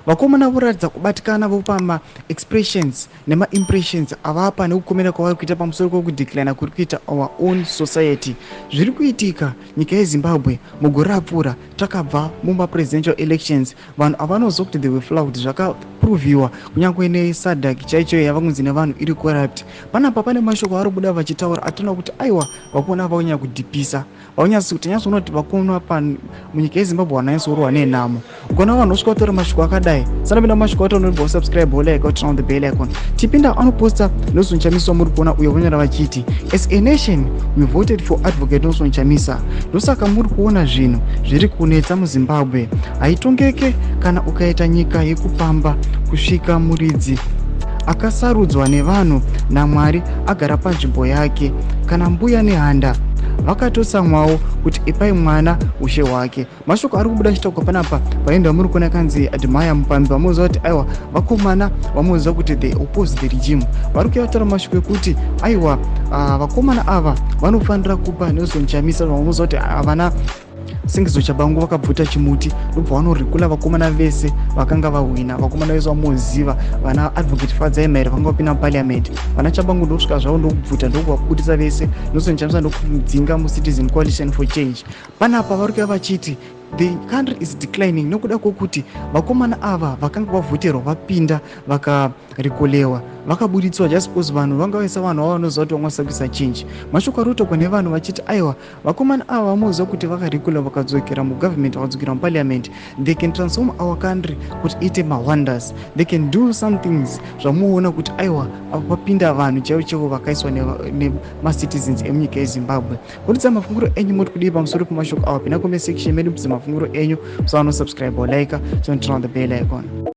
vakomana voratidza kubatikana vopama expressions nema-impressions avapa nekukomera kwavari kuita pamusoro kwekudeclina kuri kuita our own society. Zviri kuitika nyika yezimbabwe mugore rapfuura takabva mumapresidential elections, vanhu havanozwa kuti they were flagged, zvakapruviwa kunyange nesadhak chaicho yava kunzi nevanhu iri corrupt. Panapa pane mashoko avari kubuda vachitaura atinoona kuti aiwa vakona vaunya kudhipisa, tanyatsoonoti vakona munyika yezimbabwe vananyatsourwa nenhamo. Ukaona vanhu vasvika vatora mashoko akadai, sanapinda mashoko ato unobva usubscribe like turn on the bell icon. Tipinda anoposta Nelson Chamisa muri kuona uyo vanyara vachiti as a nation we voted for advocate Nelson Chamisa. Ndosaka muri kuona zvinhu zviri kunetsa muZimbabwe. Haitongeke kana ukaita nyika yekupamba kusvika muridzi akasarudzwa nevanhu naMwari agara panzvimbo yake, kana mbuya nehanda vakatotsamwawo kuti ipai mwana ushe hwake. Mashoko ari kubuda chitauka panapa paenda muri kuona kanzi admire mupambi vamuziva kuti aiwa vakomana vamuziva kuti they oppose the regime. Vari kuyataura mashoko ekuti aiwa vakomana ava vanofanira kupa Nelson Chamisa, vamuziva kuti havana Singizo Chabangu vakabvuta chimuti ndobva vanorikula vakomana vese vakanga vahwina, vakomana vese vamuziva vana advocate Fadzai Maire vakanga vapinda muparliament. Vana Chabangu ndosvika zvavo ndokubvuta ndokuvabudisa vese, Nelson Chamisa ndokudzinga muCitizen Coalition for Change. Panapa vari kuva vachiti the country is declining nokuda kwokuti vakomana ava vakanga vavhoterwa vapinda vakarikolewa vakabuditswa just because vanhu vanga vaisa vanhu vava vanoziva kuti vangosabisa change. Mashoko ari kutogwa nevanhu vachiti aiwa vakomana ava vamuziva kuti vakarikolewa vakadzokera mugovernment vakadzokera muparliament, they can transform our country kuti iite mawonders, they can do some things zvamuona kuti aiwa vapinda vanhu chaivo chaivo vakaiswa nemacitizens emunyika yezimbabwe. Kuditsa mafunguro enyu muri kudii pamusoro pemashoko ava, pinda comment section medu mufunguro enyu, so subscribe or like, so turn on the bell icon.